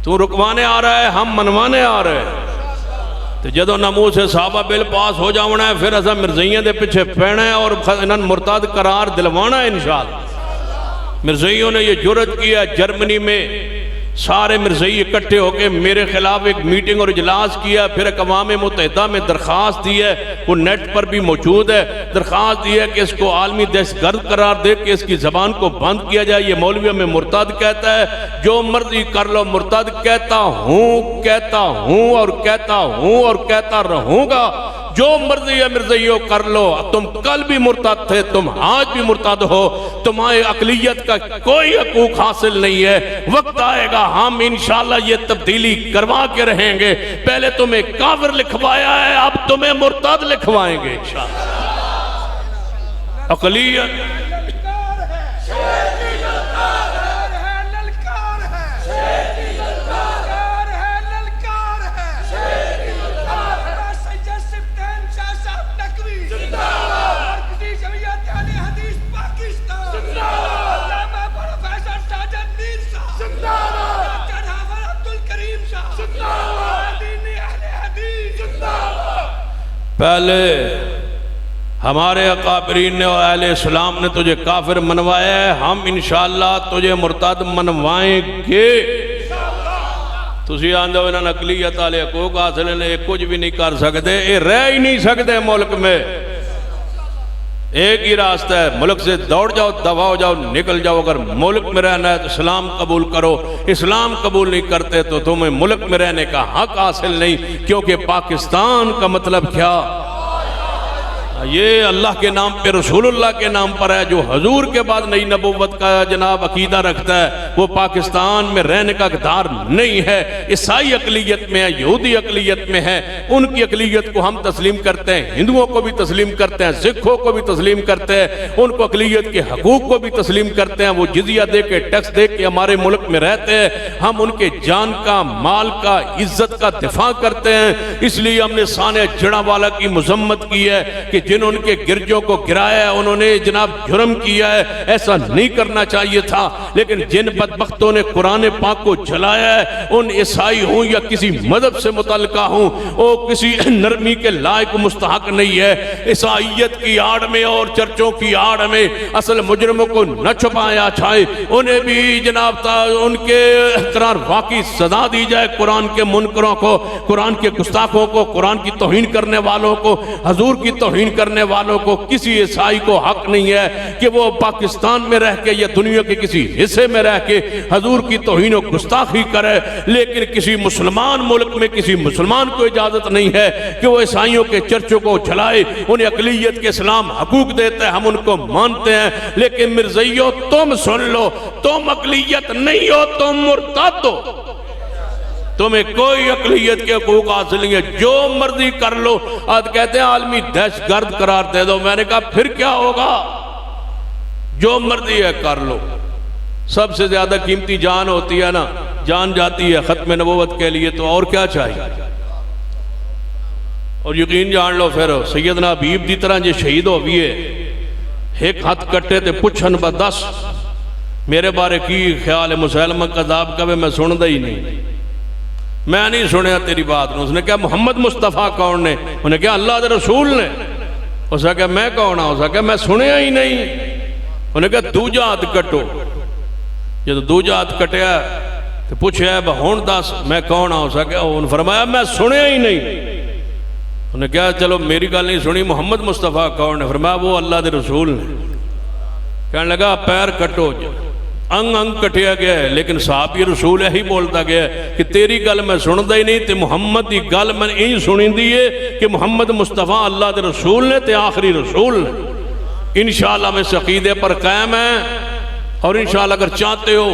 S2: تو رکوانے آ رہا ہے، ہم منوانے آ رہے ہیں۔ تو جدو ناموس صحابہ بل پاس ہو جاؤنا ہے پھر ایسا مرزائیوں دے پیچھے پینا ہے اور انہاں مرتد قرار دلوانا ہے انشاءاللہ۔ مرزائیوں نے یہ جرت کیا جرمنی میں، سارے مرزائی اکٹھے ہو کے میرے خلاف ایک میٹنگ اور اجلاس کیا، پھر اقوام متحدہ میں درخواست دی ہے، وہ نیٹ پر بھی موجود ہے، درخواست دی ہے کہ اس کو عالمی دہشت گرد قرار دے کہ اس کی زبان کو بند کیا جائے۔ یہ مولویوں میں مرتد کہتا ہے، جو مرضی کر لو، مرتد کہتا ہوں، کہتا ہوں اور کہتا ہوں اور کہتا رہوں گا، جو مرضی ہے مرزائیوں کر لو، تم کل بھی مرتد تھے، تم آج بھی مرتد ہو، تمہیں اقلیت کا کوئی حقوق حاصل نہیں ہے۔ وقت آئے گا ہم انشاءاللہ یہ تبدیلی کروا کے رہیں گے، پہلے تمہیں کافر لکھوایا ہے، اب تمہیں مرتد لکھوائیں گے انشاءاللہ۔ اقلیت پہلے ہمارے اکابرین نے اور اہل اسلام نے تجھے کافر منوایا ہے، ہم انشاءاللہ تجھے مرتد منوائیں گے۔ تسی آندھو انہاں اقلیت والے حقوق حاصل نے کچھ بھی نہیں کر سکتے، یہ رہ ہی نہیں سکتے ملک میں۔ ایک ہی راستہ ہے، ملک سے دوڑ جاؤ، دفع ہو جاؤ، نکل جاؤ۔ اگر ملک میں رہنا ہے تو اسلام قبول کرو، اسلام قبول نہیں کرتے تو تمہیں ملک میں رہنے کا حق حاصل نہیں، کیونکہ پاکستان کا مطلب کیا؟ یہ اللہ کے نام پہ، رسول اللہ کے نام پر ہے۔ جو حضور کے بعد نئی نبوت کا جناب عقیدہ رکھتا ہے وہ پاکستان میں رہنے کا اقدار نہیں ہے۔ عیسائی اقلیت میں ہے، یہودی اقلیت میں ہے، ان کی اقلیت کو ہم تسلیم کرتے ہیں، ہندوؤں کو بھی تسلیم کرتے ہیں، سکھوں کو بھی تسلیم کرتے ہیں، ان کو اقلیت کے حقوق کو بھی تسلیم کرتے ہیں۔ وہ جزیہ دے کے ٹیکس دے کے ہمارے ملک میں رہتے ہیں، ہم ان کے جان کا، مال کا، عزت کا دفاع کرتے ہیں۔ اس لیے ہم نے سانحہ جڑاں کی مذمت کی ہے کہ جنہوں نے کے گرجوں کو گرایا ہے انہوں نے جناب جرم کیا ہے، ایسا نہیں کرنا چاہیے تھا۔ لیکن جن بدبختوں نے قرآن پاک کو جلایا ہے، ان عیسائی ہوں یا کسی مذہب سے متعلقہ ہوں، وہ کسی نرمی کے لائق مستحق نہیں ہے۔ عیسائیت کی آڑ میں اور چرچوں کی آڑ میں اصل مجرموں کو نہ چھپایا جائے، انہیں بھی جناب ان کے قرار واقعی سزا دی جائے۔ قرآن کے منکروں کو، قرآن کے گستاخوں کو، قرآن کی توہین کرنے والوں کو، حضور کی توہین کرنے والوں کو، کسی عیسائی کو حق نہیں ہے کہ وہ پاکستان میں رہ کے یا دنیا کے کسی حصے میں رہ کے حضور کی توہین و گستاخی کرے۔ لیکن کسی مسلمان ملک میں کسی مسلمان کو اجازت نہیں ہے کہ وہ عیسائیوں کے چرچوں کو جلائے۔ انہیں اقلیت کے اسلام حقوق دیتے ہیں، ہم ان کو مانتے ہیں۔ لیکن مرزائیوں تم سن لو، تم اقلیت نہیں ہو، تم مرتد ہو، تمہیں کوئی اقلیت کے حقوق حاصل نہیں ہے، جو مرضی کر لو۔ آج کہتے ہیں عالمی دہشت گرد قرار دے دو، میں نے کہا پھر کیا ہوگا؟ جو مرضی ہے کر لو۔ سب سے زیادہ قیمتی جان ہوتی ہے نا، جان جاتی ہے ختم نبوت کے لیے، تو اور کیا چاہیے؟ اور یقین جان لو پھر سیدنا حبیب دی طرح جو شہید ہو بھی ہے، ایک ہاتھ کٹے تے پچھن با 10 میرے بارے کی خیال ہے مسلمہ کذاب کا میں سندا ہی نہیں، میں نہیں سنیا تیری بات۔ اس نے کہا محمد مصطفیٰ کون نے؟ انہوں نے کہا اللہ دے رسول نے۔ اس نے کہا میں کون ہوں؟ اس نے کہا میں سنیا ہی نہیں۔ انہوں نے کہا دوجا ہاتھ کٹو۔ جب دوجا ہاتھ کٹیا تو پوچھا ہے ہون دس میں کون ہوں؟ اس نے کہا انہوں نے فرمایا میں سنیا ہی نہیں۔ انہوں نے کہا چلو میری گل نہیں سنی، محمد مصطفیٰ کون نے؟ فرمایا وہ اللہ دے رسول نے۔ کہنے لگا پیر کٹو، انگ انگ کٹیا گیا ہے، لیکن صحابی رسول یہی بولتا گیا ہے کہ تیری گل میں سندا ہی نہیں، تے محمد دی گل میں یہی سنی دی ہے کہ محمد مصطفیٰ اللہ دے رسول نے تے آخری رسول نے۔ انشاءاللہ میں اس عقیدے پر قائم ہیں، اور انشاءاللہ اگر چاہتے ہو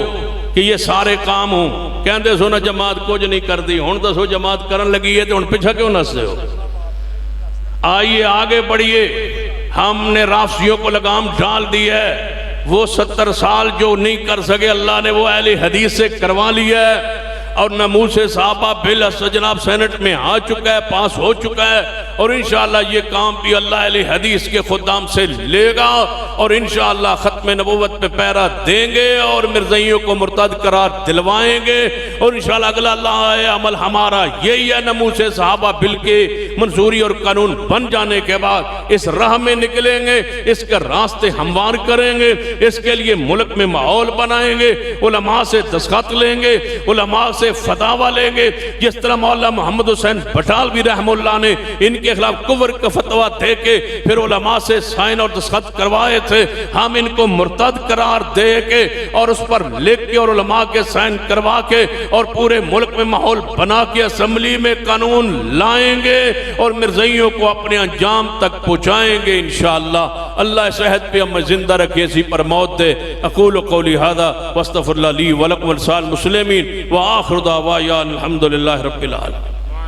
S2: کہ یہ سارے کام ہوں، کہندے سو نا جماعت کچھ نہیں کر دی، ہن دسو جماعت کرن لگی ہے تو ہن پیچھے کیوں نستے ہو؟ آئیے آگے بڑھیے۔ ہم نے رافضیوں کو لگام ڈال دی ہے، وہ 70 سال جو نہیں کر سکے اللہ نے وہ اہل حدیث سے کروا لیا ہے، اور ناموس صحابہ بل جناب سینٹ میں آ چکا ہے، پاس ہو چکا ہے، اور انشاءاللہ یہ کام بھی اللہ اہل حدیث کے خدام سے لے گا، اور انشاءاللہ ختم نبوت پہ پیرا دیں گے اور مرزائیوں کو مرتد قرار دلوائیں گے، اور انشاءاللہ اگلا اللہ عمل ہمارا یہی ہے ناموس صحابہ بل کے منظوری اور قانون بن جانے کے بعد اس راہ میں نکلیں گے، اس کے راستے ہموار کریں گے، اس کے لیے ملک میں ماحول بنائیں گے، علماء سے دستخط لیں گے، علماء سے فتاوہ لیں گے، جس طرح مولانا محمد حسین بٹالوی رحم اللہ نے ان کے خلاف کفر کا فتویٰ دے کے پھر علماء سے سائن اور دستخط کروائے تھے، ہم ان کو مرتد قرار دے کے اور اس پر لکھ کے اور علماء کے سائن کروا کے اور پورے ملک میں ماحول بنا کے اسمبلی میں قانون لائیں گے اور مرزائیوں کو اپنے انجام تک پہنچائیں گے انشاءاللہ۔ اللہ صحت پہ ہمیں زندہ رکھے، اسی پر موت دے۔ اقول قولی ھذا واستغفر اللہ لی ولکم ولسائر المسلمین وآخر دعوانا الحمدللہ رب العالمین۔